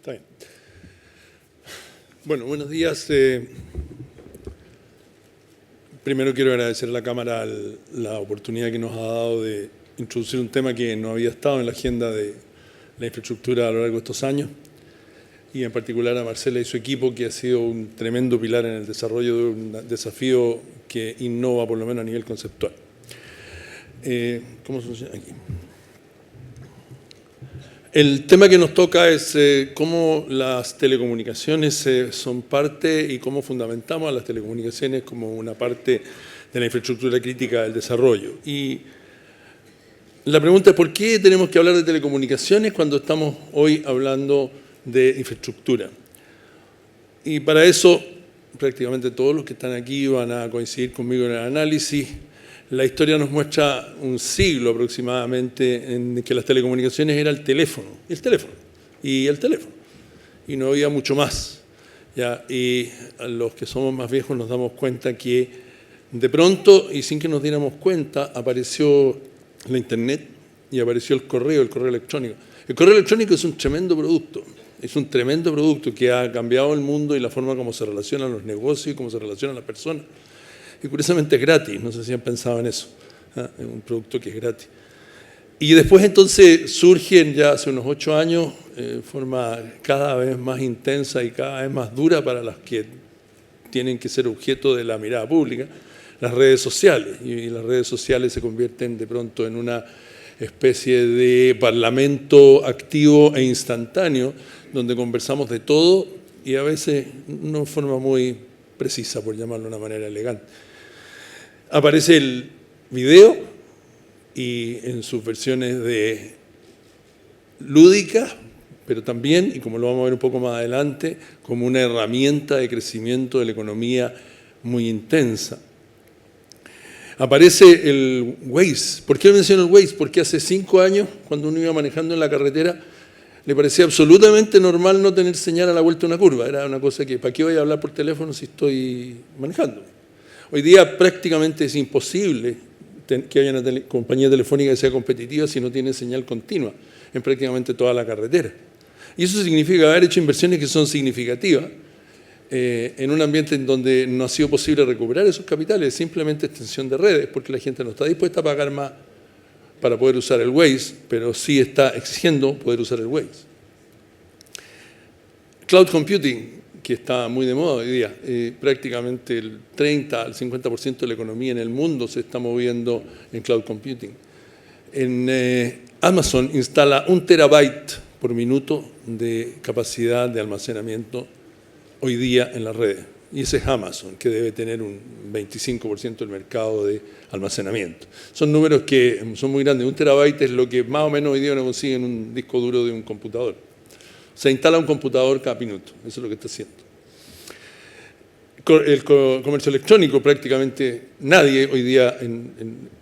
Está bien. Bueno, buenos días. Primero quiero agradecer a la Cámara la oportunidad que nos ha dado de introducir un tema que no había estado en la agenda de la infraestructura a lo largo de estos años, y en particular a Marcela y su equipo, que ha sido un tremendo pilar en el desarrollo de un desafío que innova, por lo menos a nivel conceptual. ¿Cómo se llama aquí? El tema que nos toca es cómo las telecomunicaciones son parte y cómo fundamentamos a las telecomunicaciones como una parte de la infraestructura crítica del desarrollo. Y la pregunta es: ¿por qué tenemos que hablar de telecomunicaciones cuando estamos hoy hablando de infraestructura? Y para eso, prácticamente todos los que están aquí van a coincidir conmigo en el análisis. La historia nos muestra un siglo aproximadamente en que las telecomunicaciones era el teléfono, y no había mucho más, ¿ya? Y a los que somos más viejos nos damos cuenta que de pronto, y sin que nos diéramos cuenta, apareció la Internet y apareció el correo electrónico. El correo electrónico es un tremendo producto que ha cambiado el mundo y la forma como se relacionan los negocios y cómo se relacionan las personas. Y curiosamente es gratis, no sé si han pensado en eso, es un producto que es gratis. Y después entonces surgen ya hace unos 8 años, de forma cada vez más intensa y cada vez más dura para las que tienen que ser objeto de la mirada pública, las redes sociales. Y las redes sociales se convierten de pronto en una especie de parlamento activo e instantáneo, donde conversamos de todo y a veces no de forma muy precisa, por llamarlo de una manera elegante. Aparece el video y en sus versiones lúdicas, pero también, y como lo vamos a ver un poco más adelante, como una herramienta de crecimiento de la economía muy intensa. Aparece el Waze. ¿Por qué menciono el Waze? Porque hace 5 años, cuando uno iba manejando en la carretera, le parecía absolutamente normal no tener señal a la vuelta de una curva. Era una cosa que, ¿para qué voy a hablar por teléfono si estoy manejando? Hoy día prácticamente es imposible que haya una compañía telefónica que sea competitiva si no tiene señal continua en prácticamente toda la carretera. Y eso significa haber hecho inversiones que son significativas en un ambiente en donde no ha sido posible recuperar esos capitales, simplemente extensión de redes, porque la gente no está dispuesta a pagar más para poder usar el Waze, pero sí está exigiendo poder usar el Waze. Cloud computing, que está muy de moda hoy día, prácticamente el 30 al 50% de la economía en el mundo se está moviendo en cloud computing. En Amazon instala 1 terabyte por minuto de capacidad de almacenamiento hoy día en las redes. Y ese es Amazon, que debe tener un 25% del mercado de almacenamiento. Son números que son muy grandes. 1 terabyte es lo que más o menos hoy día uno consigue en un disco duro de un computador. Se instala un computador cada minuto, eso es lo que está haciendo. El comercio electrónico, prácticamente nadie hoy día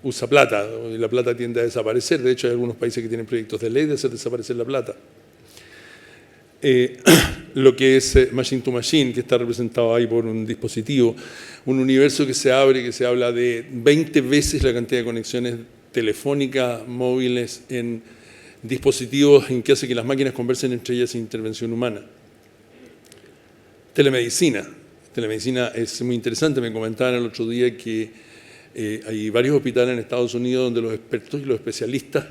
usa plata, y la plata tiende a desaparecer. De hecho, hay algunos países que tienen proyectos de ley de hacer desaparecer la plata. Lo que es machine to machine, que está representado ahí por un dispositivo, un universo que se abre, que se habla de 20 veces la cantidad de conexiones telefónicas móviles en dispositivos en que hace que las máquinas conversen entre ellas sin intervención humana. Telemedicina. Telemedicina es muy interesante. Me comentaban el otro día que hay varios hospitales en Estados Unidos donde los expertos y los especialistas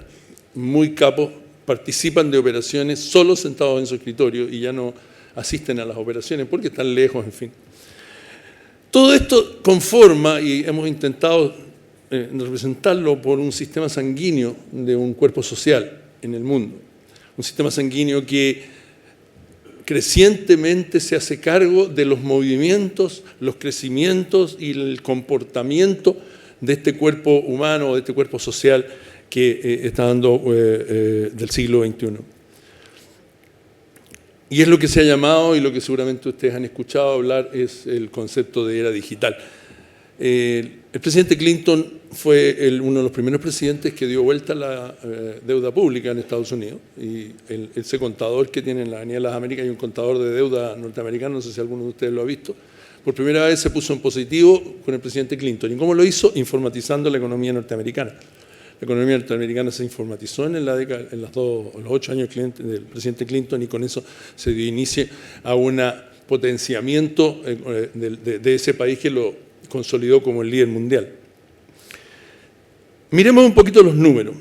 muy capos participan de operaciones solo sentados en su escritorio y ya no asisten a las operaciones porque están lejos, en fin. Todo esto conforma, y hemos intentado representarlo por un sistema sanguíneo de un cuerpo social en el mundo. Un sistema sanguíneo que crecientemente se hace cargo de los movimientos, los crecimientos y el comportamiento de este cuerpo humano o de este cuerpo social que está dando del siglo XXI. Y es lo que se ha llamado, y lo que seguramente ustedes han escuchado hablar, es el concepto de era digital. El presidente Clinton fue uno de los primeros presidentes que dio vuelta a la deuda pública en Estados Unidos. Y ese contador que tiene en la Avenida de las Américas, hay un contador de deuda norteamericano, no sé si alguno de ustedes lo ha visto. Por primera vez se puso en positivo con el presidente Clinton. ¿Y cómo lo hizo? Informatizando la economía norteamericana. economía norteamericana se informatizó en la década, en los 8 años del presidente Clinton, y con eso se dio inicio a un potenciamiento de ese país que lo consolidó como el líder mundial. Miremos un poquito los números.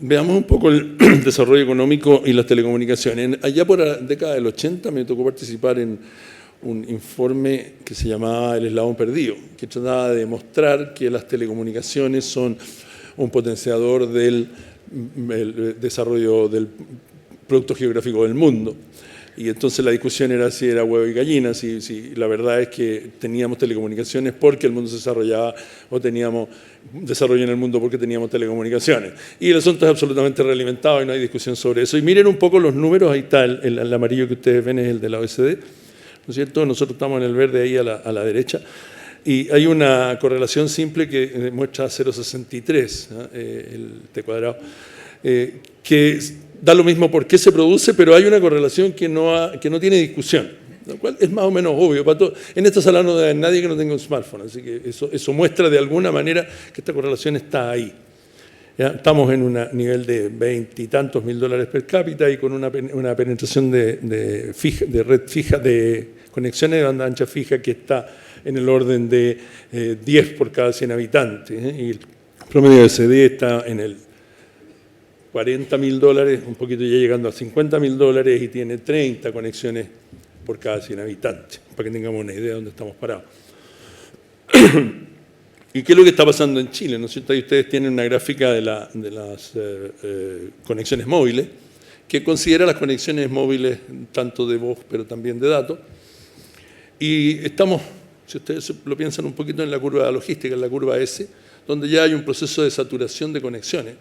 Veamos un poco el desarrollo económico y las telecomunicaciones. Allá por la década del 80 me tocó participar en un informe que se llamaba El Eslabón Perdido, que trataba de demostrar que las telecomunicaciones son un potenciador del desarrollo del producto geográfico del mundo. Y entonces la discusión era si era huevo y gallina, si la verdad es que teníamos telecomunicaciones porque el mundo se desarrollaba, o teníamos desarrollo en el mundo porque teníamos telecomunicaciones. Y el asunto es absolutamente realimentado y no hay discusión sobre eso. Y miren un poco los números, ahí está el amarillo que ustedes ven, es el de la OECD, ¿no es cierto? Nosotros estamos en el verde ahí a la derecha. Y hay una correlación simple que muestra 0,63, ¿no? El T cuadrado, que da lo mismo por qué se produce, pero hay una correlación que no tiene discusión, lo cual es más o menos obvio. En esta sala no debe haber nadie que no tenga un smartphone, así que eso muestra de alguna manera que esta correlación está ahí. ¿Ya? Estamos en un nivel de 20 y tantos mil dólares per cápita y con una penetración de red fija, de conexiones de banda ancha fija que está en el orden de 10 por cada 100 habitantes. Y el promedio de CD está en el 40 mil dólares, un poquito ya llegando a 50 mil dólares, y tiene 30 conexiones por cada 100 habitantes, para que tengamos una idea de dónde estamos parados. ¿Y qué es lo que está pasando en Chile? ¿No es cierto? Ahí ustedes tienen una gráfica de las conexiones móviles, que considera las conexiones móviles tanto de voz, pero también de datos. Y estamos, si ustedes lo piensan un poquito, en la curva logística, en la curva S, donde ya hay un proceso de saturación de conexiones,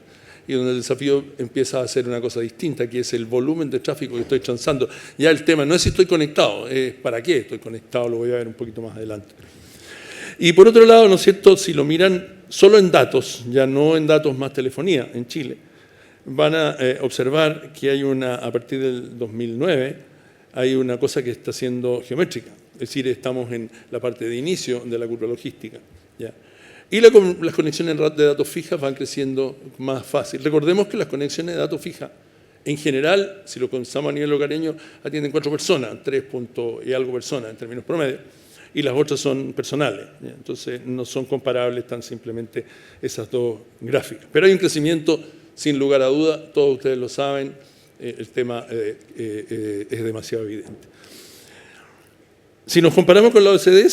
y donde el desafío empieza a ser una cosa distinta, que es el volumen de tráfico que estoy transando. Ya el tema no es si estoy conectado, es para qué estoy conectado, lo voy a ver un poquito más adelante. Y por otro lado, ¿no es cierto?, si lo miran solo en datos, ya no en datos más telefonía en Chile, van a observar que hay a partir del 2009, hay una cosa que está siendo geométrica. Es decir, estamos en la parte de inicio de la curva logística, ¿ya? Y las conexiones de datos fijas van creciendo más fácil. Recordemos que las conexiones de datos fijas, en general, si lo pensamos a nivel hogareño, atienden 4 personas, 3 y algo personas en términos promedio, y las otras son personales, ¿ya? Entonces no son comparables tan simplemente esas dos gráficas. Pero hay un crecimiento, sin lugar a duda, todos ustedes lo saben, el tema es demasiado evidente. Si nos comparamos con la OECD,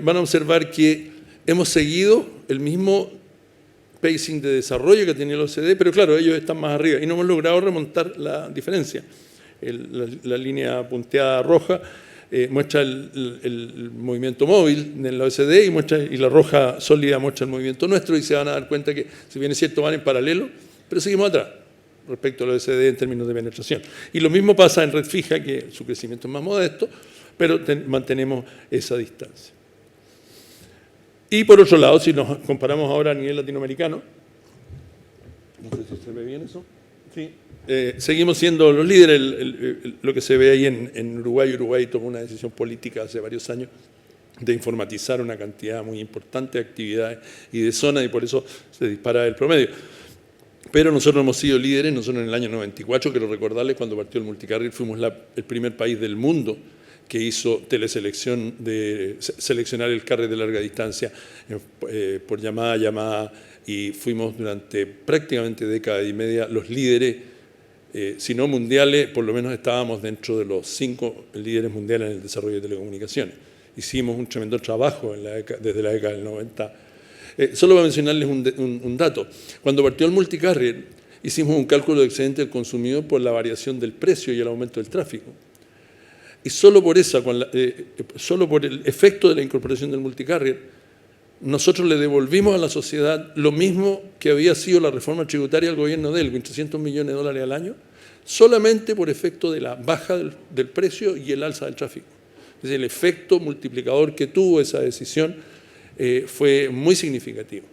van a observar que hemos seguido el mismo pacing de desarrollo que tenía la OCDE, pero claro, ellos están más arriba y no hemos logrado remontar la diferencia. La línea punteada roja muestra el movimiento móvil en la OCDE y la roja sólida muestra el movimiento nuestro, y se van a dar cuenta que, si bien es cierto, van en paralelo, pero seguimos atrás respecto a la OCDE en términos de penetración. Y lo mismo pasa en red fija, que su crecimiento es más modesto, pero mantenemos esa distancia. Y por otro lado, si nos comparamos ahora a nivel latinoamericano, no sé si se ve bien eso, sí, seguimos siendo los líderes. Lo que se ve ahí en Uruguay, Uruguay tomó una decisión política hace varios años de informatizar una cantidad muy importante de actividades y de zonas, y por eso se dispara el promedio. Pero nosotros hemos sido líderes. Nosotros en el año 94, quiero recordarles, cuando partió el multicarrier, fuimos el primer país del mundo que hizo teleselección, de seleccionar el carrier de larga distancia por llamada a llamada, y fuimos durante prácticamente década y media los líderes, si no mundiales, por lo menos estábamos dentro de los 5 líderes mundiales en el desarrollo de telecomunicaciones. Hicimos un tremendo trabajo desde la década del 90. Solo voy a mencionarles un dato. Cuando partió el multicarrier, hicimos un cálculo de excedente del consumidor por la variación del precio y el aumento del tráfico. Y solo por el efecto de la incorporación del multicarrier, nosotros le devolvimos a la sociedad lo mismo que había sido la reforma tributaria del gobierno de Elwin, 300 millones de dólares al año, solamente por efecto de la baja del precio y el alza del tráfico. Es decir, el efecto multiplicador que tuvo esa decisión fue muy significativo.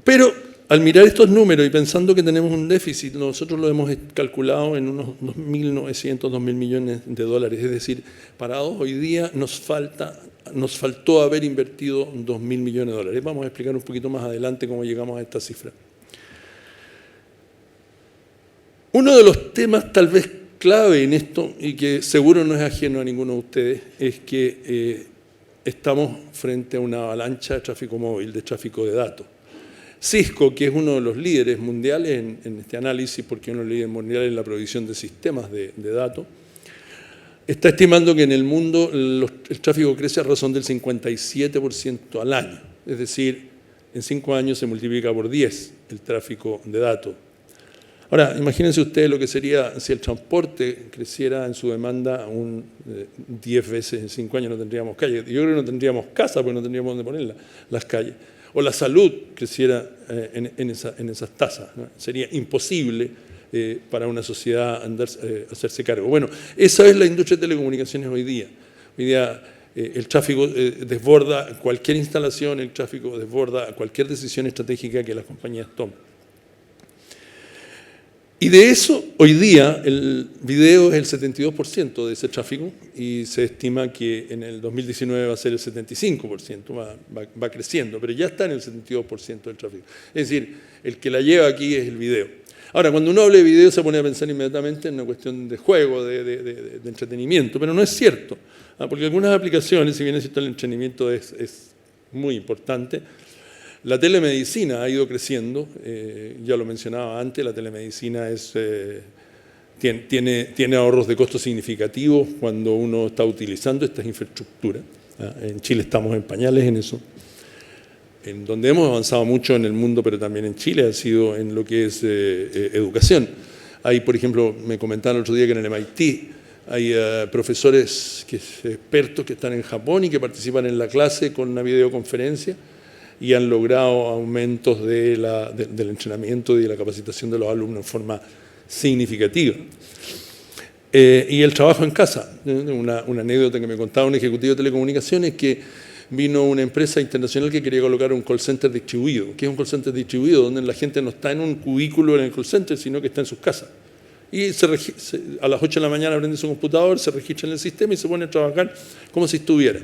Pero al mirar estos números y pensando que tenemos un déficit, nosotros lo hemos calculado en unos 2.900, 2.000 millones de dólares. Es decir, parados hoy día nos faltó haber invertido 2.000 millones de dólares. Vamos a explicar un poquito más adelante cómo llegamos a esta cifra. Uno de los temas tal vez clave en esto, y que seguro no es ajeno a ninguno de ustedes, es que estamos frente a una avalancha de tráfico móvil, de tráfico de datos. Cisco, que es uno de los líderes mundiales en este análisis, porque es uno de los líderes mundiales en la provisión de sistemas de datos, está estimando que en el mundo el tráfico crece a razón del 57% al año. Es decir, en 5 años se multiplica por 10 el tráfico de datos. Ahora, imagínense ustedes lo que sería si el transporte creciera en su demanda 10 veces en 5 años, no tendríamos calles. Yo creo que no tendríamos casa porque no tendríamos dónde poner las calles. O la salud creciera en esas tasas, ¿no? Sería imposible para una sociedad hacerse cargo. Bueno, esa es la industria de telecomunicaciones hoy día. Hoy día el tráfico desborda cualquier instalación, el tráfico desborda cualquier decisión estratégica que las compañías tomen. Y de eso, hoy día, el video es el 72% de ese tráfico y se estima que en el 2019 va a ser el 75%, va creciendo, pero ya está en el 72% del tráfico. Es decir, el que la lleva aquí es el video. Ahora, cuando uno habla de video se pone a pensar inmediatamente en una cuestión de juego, de entretenimiento, pero no es cierto, porque algunas aplicaciones, si bien es cierto el entretenimiento es muy importante, la telemedicina ha ido creciendo, ya lo mencionaba antes, la telemedicina tiene ahorros de costos significativos cuando uno está utilizando estas infraestructuras. En Chile estamos en pañales en eso. En donde hemos avanzado mucho en el mundo, pero también en Chile, ha sido en lo que es educación. Hay, por ejemplo, me comentaban el otro día que en el MIT hay profesores expertos que están en Japón y que participan en la clase con una videoconferencia, y han logrado aumentos del entrenamiento y de la capacitación de los alumnos en forma significativa. Y el trabajo en casa. Una anécdota que me contaba un ejecutivo de telecomunicaciones, que vino una empresa internacional que quería colocar un call center distribuido. ¿Qué es un call center distribuido? Donde la gente no está en un cubículo en el call center, sino que está en sus casas. Y a las 8 de la mañana prende su computador, se registra en el sistema y se pone a trabajar como si estuviera.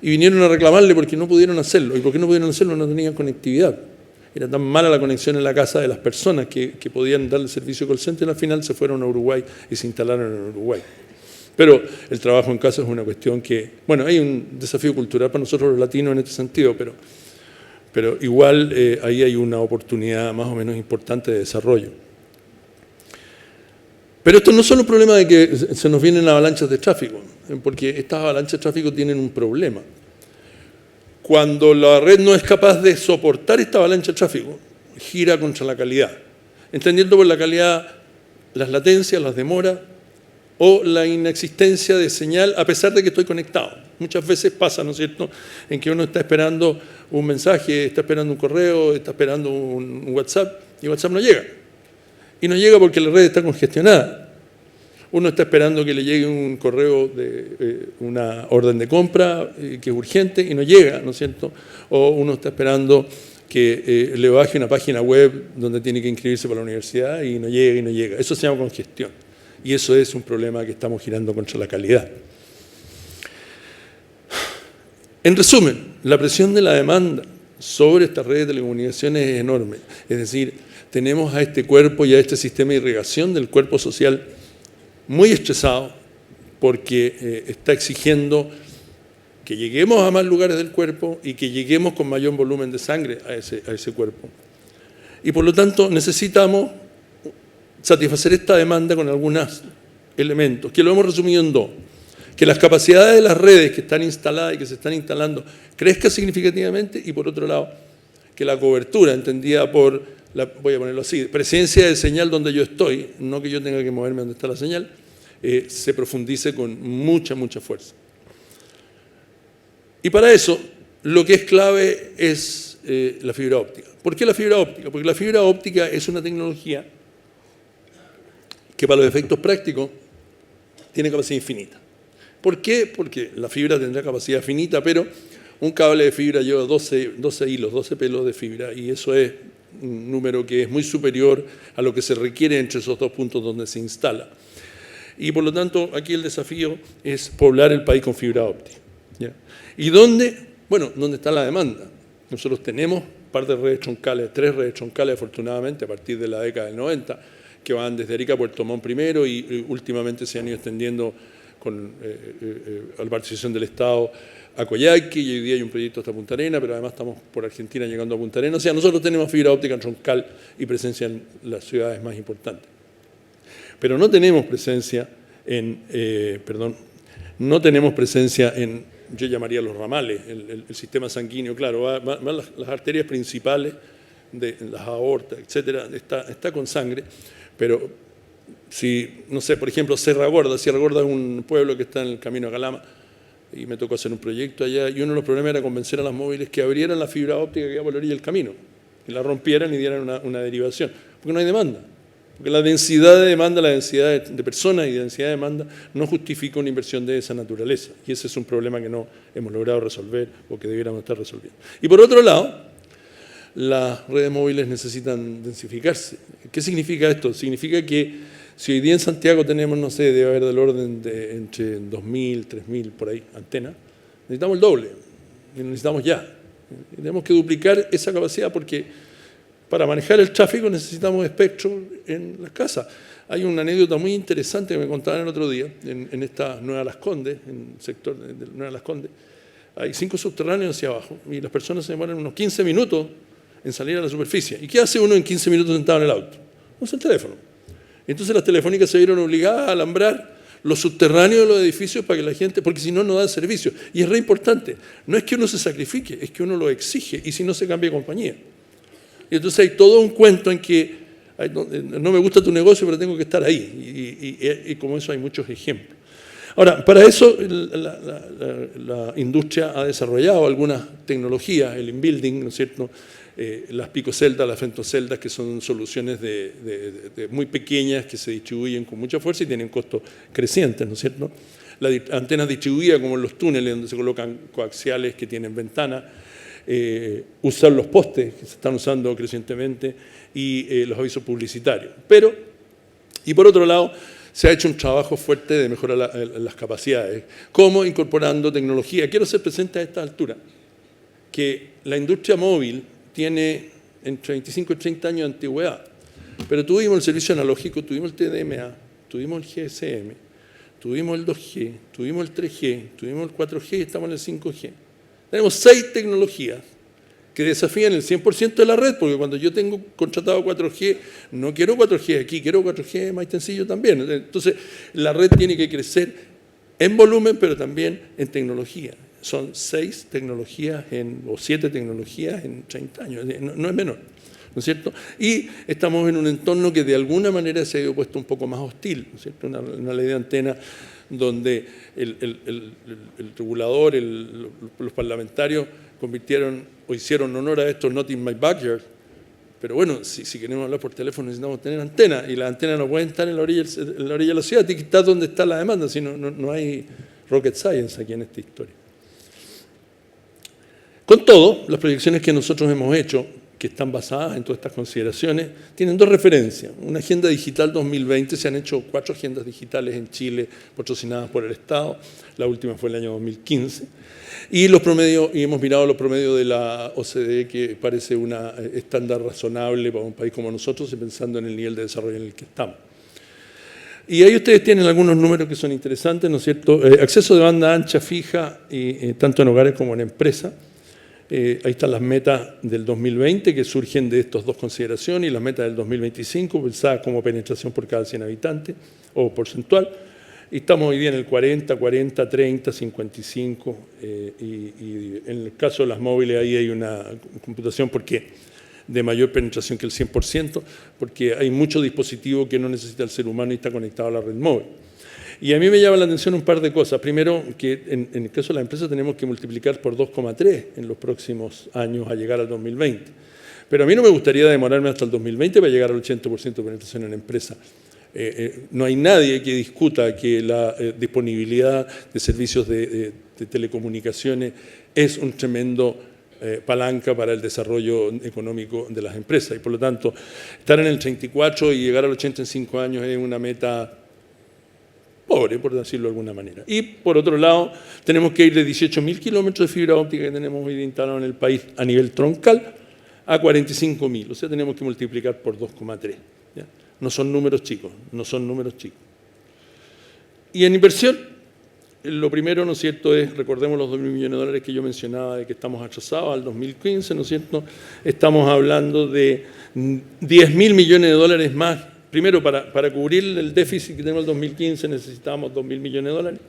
Y vinieron a reclamarle porque no pudieron hacerlo. ¿Y por qué no pudieron hacerlo? No tenían conectividad. Era tan mala la conexión en la casa de las personas que podían darle servicio call center, y al final se fueron a Uruguay y se instalaron en Uruguay. Pero el trabajo en casa es una cuestión que, bueno, hay un desafío cultural para nosotros los latinos en este sentido, pero igual ahí hay una oportunidad más o menos importante de desarrollo. Pero esto no es solo un problema de que se nos vienen avalanchas de tráfico, porque estas avalanchas de tráfico tienen un problema. Cuando la red no es capaz de soportar esta avalancha de tráfico, gira contra la calidad, entendiendo por la calidad las latencias, las demoras o la inexistencia de señal a pesar de que estoy conectado. Muchas veces pasa, ¿no es cierto?, en que uno está esperando un mensaje, está esperando un correo, está esperando un WhatsApp y WhatsApp no llega. Y no llega porque la red está congestionada. Uno está esperando que le llegue un correo de una orden de compra que es urgente y no llega, ¿no es cierto? O uno está esperando que le baje una página web donde tiene que inscribirse para la universidad y no llega y no llega. Eso se llama congestión. Y eso es un problema que estamos girando contra la calidad. En resumen, la presión de la demanda sobre esta red de telecomunicaciones es enorme. Es decir, tenemos a este cuerpo y a este sistema de irrigación del cuerpo social muy estresado porque está exigiendo que lleguemos a más lugares del cuerpo y que lleguemos con mayor volumen de sangre a ese cuerpo. Y por lo tanto necesitamos satisfacer esta demanda con algunos elementos, que lo hemos resumido en dos. Que las capacidades de las redes que están instaladas y que se están instalando crezcan significativamente, y por otro lado, que la cobertura, entendida por, voy a ponerlo así, presencia de señal donde yo estoy, no que yo tenga que moverme donde está la señal, se profundice con mucha fuerza. Y para eso, lo que es clave es la fibra óptica. ¿Por qué la fibra óptica? Porque la fibra óptica es una tecnología que para los efectos prácticos tiene capacidad infinita. ¿Por qué? Porque la fibra tendrá capacidad finita, pero un cable de fibra lleva 12 hilos, 12 pelos de fibra, y eso es un número que es muy superior a lo que se requiere entre esos dos puntos donde se instala. Y por lo tanto, aquí el desafío es poblar el país con fibra óptica, ¿ya? ¿Y dónde? Bueno, ¿dónde está la demanda? Nosotros tenemos un par de redes troncales, 3 redes troncales afortunadamente a partir de la década del 90, que van desde Arica a Puerto Montt primero y últimamente se han ido extendiendo con la participación del Estado a Coyhaique, y hoy día hay un proyecto hasta Punta Arenas, pero además estamos por Argentina llegando a Punta Arenas. O sea, nosotros tenemos fibra óptica troncal y presencia en las ciudades más importantes. Pero no tenemos presencia no tenemos presencia en, yo llamaría los ramales, el sistema sanguíneo, claro, van las arterias principales, de las aortas, etcétera, está con sangre, pero si, no sé, por ejemplo, Sierra Gorda es un pueblo que está en el camino a Calama, y me tocó hacer un proyecto allá, y uno de los problemas era convencer a las móviles que abrieran la fibra óptica que iba por la orilla del camino, que la rompieran y dieran una derivación, porque no hay demanda. Porque la densidad de demanda, la densidad de personas y densidad de demanda no justifica una inversión de esa naturaleza. Y ese es un problema que no hemos logrado resolver o que debiéramos estar resolviendo. Y por otro lado, las redes móviles necesitan densificarse. ¿Qué significa esto? Significa que si hoy día en Santiago tenemos, no sé, debe haber del orden de entre 2.000, 3.000 por ahí antenas, necesitamos el doble. Y lo necesitamos ya. Y tenemos que duplicar esa capacidad porque para manejar el tráfico necesitamos espectro en las casas. Hay una anécdota muy interesante que me contaban el otro día en esta Nueva Las Condes, en el sector de Nueva Las Condes. Hay 5 subterráneos hacia abajo y las personas se demoran unos 15 minutos en salir a la superficie. ¿Y qué hace uno en 15 minutos sentado en el auto? Usa el teléfono. Entonces las telefónicas se vieron obligadas a alambrar los subterráneos de los edificios para que la gente, porque si no, no dan servicio. Y es re importante. No es que uno se sacrifique, es que uno lo exige y si no se cambia de compañía. Y entonces hay todo un cuento en que no me gusta tu negocio, pero tengo que estar ahí. Y como eso hay muchos ejemplos. Ahora, para eso la industria ha desarrollado algunas tecnologías, el inbuilding, ¿no es cierto? Las picoceldas, las femtoceldas, que son soluciones muy pequeñas que se distribuyen con mucha fuerza y tienen costos crecientes, ¿no es cierto? Las antenas distribuidas como en los túneles donde se colocan coaxiales que tienen ventanas, usar los postes que se están usando crecientemente y los avisos publicitarios. Y por otro lado, se ha hecho un trabajo fuerte de mejorar las capacidades, como incorporando tecnología. Quiero hacer presente a esta altura que la industria móvil tiene entre 25 y 30 años de antigüedad, pero tuvimos el servicio analógico, tuvimos el TDMA, tuvimos el GSM, tuvimos el 2G, tuvimos el 3G, tuvimos el 4G y estamos en el 5G. Tenemos 6 tecnologías que desafían el 100% de la red, porque cuando yo tengo contratado 4G, no quiero 4G aquí, quiero 4G más sencillo también. Entonces, la red tiene que crecer en volumen, pero también en tecnología. Son 6 tecnologías o 7 tecnologías en 30 años, no es menor, ¿no es cierto? Y estamos en un entorno que de alguna manera se ha ido puesto un poco más hostil, ¿no es cierto? Una ley de antena donde el regulador, los parlamentarios convirtieron o hicieron honor a esto, not in my backyard. Pero bueno, si queremos hablar por teléfono necesitamos tener antena, y las antenas no pueden estar en la orilla de la ciudad, tiene que estar donde está la demanda, si no hay rocket science aquí en esta historia. Con todo, las proyecciones que nosotros hemos hecho, que están basadas en todas estas consideraciones, tienen 2 referencias. Una agenda digital 2020, se han hecho 4 agendas digitales en Chile patrocinadas por el Estado, la última fue el año 2015, y hemos mirado los promedios de la OCDE, que parece un estándar razonable para un país como nosotros, y pensando en el nivel de desarrollo en el que estamos. Y ahí ustedes tienen algunos números que son interesantes, ¿no es cierto? Acceso de banda ancha fija, tanto en hogares como en empresas. Ahí están las metas del 2020 que surgen de estas 2 consideraciones, y las metas del 2025 pensadas como penetración por cada 100 habitantes o porcentual. Y estamos hoy día en el 40, 40, 30, 55 y en el caso de las móviles ahí hay una computación de mayor penetración que el 100%, porque hay mucho dispositivo que no necesita el ser humano y está conectado a la red móvil. Y a mí me llama la atención un par de cosas. Primero, que en el caso de la empresa tenemos que multiplicar por 2,3 en los próximos años a llegar al 2020. Pero a mí no me gustaría demorarme hasta el 2020 para llegar al 80% de penetración en la empresa. No hay nadie que discuta que la disponibilidad de servicios de telecomunicaciones es un tremendo palanca para el desarrollo económico de las empresas. Y por lo tanto, estar en el 34 y llegar al 80 en 5 años es una meta pobre, por decirlo de alguna manera. Y por otro lado, tenemos que ir de 18.000 kilómetros de fibra óptica que tenemos hoy instalado en el país a nivel troncal a 45.000. O sea, tenemos que multiplicar por 2,3. No son números chicos, no son números chicos. Y en inversión, lo primero, ¿no es cierto?, es, recordemos los 2.000 millones de dólares que yo mencionaba de que estamos atrasados al 2015, ¿no es cierto? Estamos hablando de 10.000 millones de dólares más. Primero, para cubrir el déficit que tenemos en el 2015 necesitamos 2.000 millones de dólares.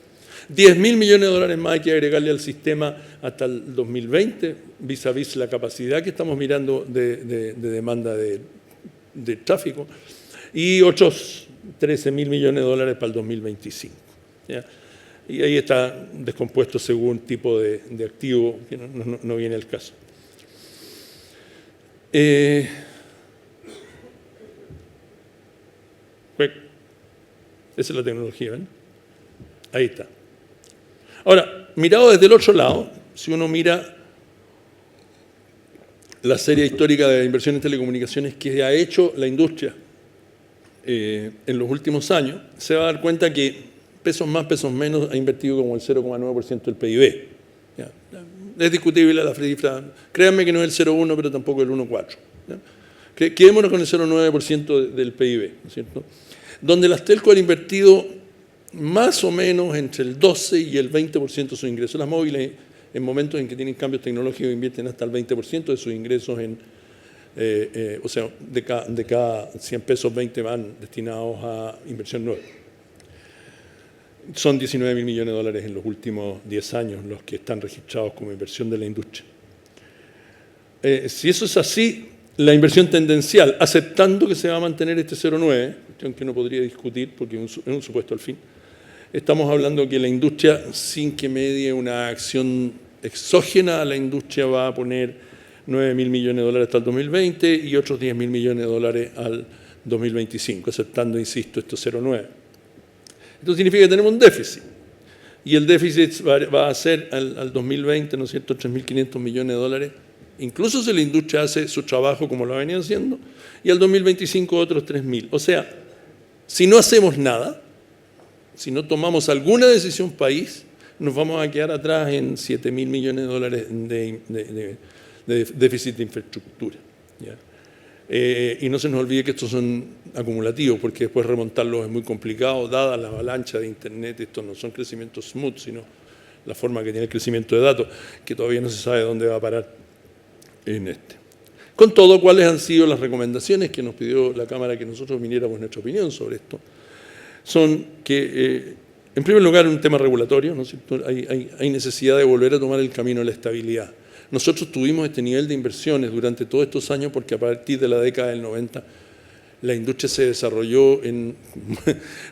10.000 millones de dólares más hay que agregarle al sistema hasta el 2020, vis a vis la capacidad que estamos mirando de demanda de tráfico, y otros 13.000 millones de dólares para el 2025. ¿Ya? Y ahí está descompuesto según tipo de activo, que no viene al caso. Esa es la tecnología, ¿ven? Ahí está. Ahora, mirado desde el otro lado, si uno mira la serie histórica de inversión en telecomunicaciones que ha hecho la industria en los últimos años, se va a dar cuenta que pesos más, pesos menos ha invertido como el 0,9% del PIB. ¿Ya? Es discutible la cifra. Créanme que no es el 0,1, pero tampoco el 1,4. Quedémonos con el 0,9% del PIB, ¿no es cierto? Donde las telcos han invertido más o menos entre el 12 y el 20% de sus ingresos. Las móviles, en momentos en que tienen cambios tecnológicos, invierten hasta el 20% de sus ingresos en, o sea, de cada 100 pesos, 20 van destinados a inversión nueva. Son 19.000 millones de dólares en los últimos 10 años los que están registrados como inversión de la industria. Si eso es así, la inversión tendencial, aceptando que se va a mantener este 0,9, cuestión que no podría discutir porque es un supuesto al fin, estamos hablando que la industria, sin que medie una acción exógena a la industria, va a poner 9.000 millones de dólares hasta el 2020 y otros 10.000 millones de dólares al 2025, aceptando, insisto, esto 0,9. Esto significa que tenemos un déficit. Y el déficit va a ser al 2020, ¿no es cierto?, 3.500 millones de dólares. Incluso si la industria hace su trabajo como lo venía haciendo, y al 2025 otros 3.000. O sea, si no hacemos nada, si no tomamos alguna decisión país, nos vamos a quedar atrás en 7.000 millones de dólares de déficit de infraestructura. ¿Ya? Y no se nos olvide que estos son acumulativos, porque después remontarlos es muy complicado, dada la avalancha de Internet. Estos no son crecimientos smooth, sino la forma que tiene el crecimiento de datos, que todavía no se sabe dónde va a parar en este. Con todo, ¿cuáles han sido las recomendaciones que nos pidió la Cámara que nosotros viniéramos nuestra opinión sobre esto? Son que, en primer lugar, un tema regulatorio, ¿no es cierto? Hay necesidad de volver a tomar el camino de la estabilidad. Nosotros tuvimos este nivel de inversiones durante todos estos años porque a partir de la década del 90 la industria se desarrolló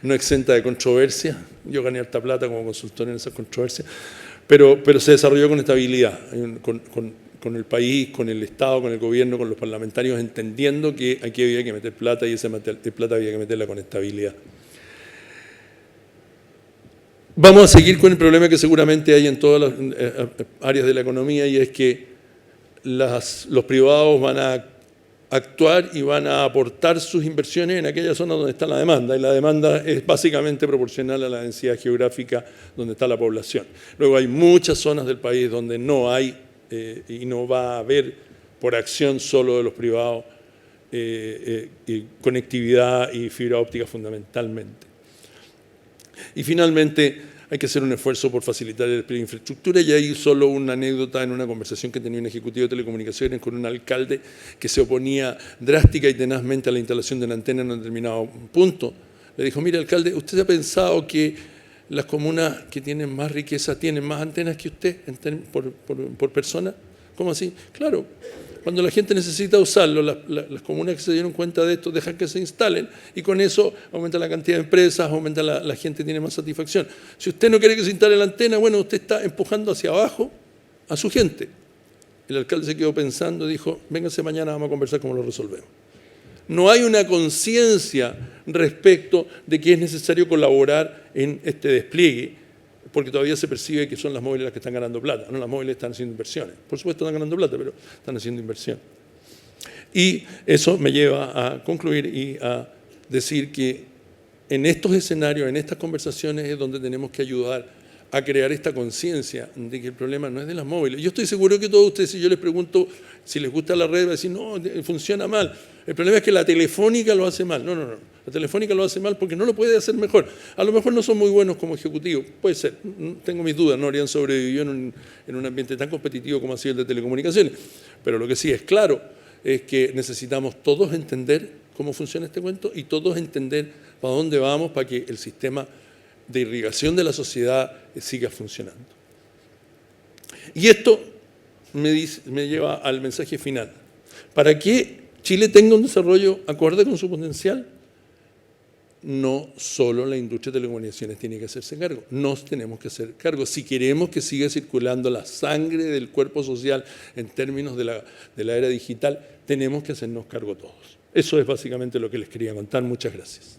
no exenta de controversia. Yo gané harta plata como consultor en esas controversias, pero se desarrolló con estabilidad, con el país, con el Estado, con el gobierno, con los parlamentarios, entendiendo que aquí había que meter plata y esa plata había que meterla con estabilidad. Vamos a seguir con el problema que seguramente hay en todas las áreas de la economía, y es que los privados van a actuar y van a aportar sus inversiones en aquellas zonas donde está la demanda, y la demanda es básicamente proporcional a la densidad geográfica donde está la población. Luego hay muchas zonas del país donde no hay y no va a haber, por acción solo de los privados, conectividad y fibra óptica fundamentalmente. Y finalmente, hay que hacer un esfuerzo por facilitar el despliegue de infraestructura, y hay solo una anécdota en una conversación que tenía un ejecutivo de telecomunicaciones con un alcalde que se oponía drástica y tenazmente a la instalación de una antena en un determinado punto. Le dijo: mire, alcalde, ¿usted ha pensado que las comunas que tienen más riqueza tienen más antenas que usted por persona? ¿Cómo así? Claro. Cuando la gente necesita usarlo, las comunas que se dieron cuenta de esto dejan que se instalen, y con eso aumenta la cantidad de empresas, aumenta la gente, tiene más satisfacción. Si usted no quiere que se instale la antena, bueno, usted está empujando hacia abajo a su gente. El alcalde se quedó pensando y dijo: véngase mañana, vamos a conversar cómo lo resolvemos. No hay una conciencia respecto de que es necesario colaborar en este despliegue porque todavía se percibe que son las móviles las que están ganando plata. No, las móviles están haciendo inversiones. Por supuesto están ganando plata, pero están haciendo inversión. Y eso me lleva a concluir y a decir que en estos escenarios, en estas conversaciones es donde tenemos que ayudar a crear esta conciencia de que el problema no es de las móviles. Yo estoy seguro que todos ustedes, si yo les pregunto si les gusta la red, van a decir, no, funciona mal. El problema es que la Telefónica lo hace mal. No. La Telefónica lo hace mal porque no lo puede hacer mejor. A lo mejor no son muy buenos como ejecutivos. Puede ser. Tengo mis dudas. No habrían sobrevivido en un ambiente tan competitivo como ha sido el de telecomunicaciones. Pero lo que sí es claro es que necesitamos todos entender cómo funciona este cuento y todos entender para dónde vamos para que el sistema de irrigación de la sociedad siga funcionando. Y esto me lleva al mensaje final. Para que Chile tenga un desarrollo acorde con su potencial, no solo la industria de telecomunicaciones tiene que hacerse cargo, nos tenemos que hacer cargo. Si queremos que siga circulando la sangre del cuerpo social en términos de la era digital, tenemos que hacernos cargo todos. Eso es básicamente lo que les quería contar. Muchas gracias.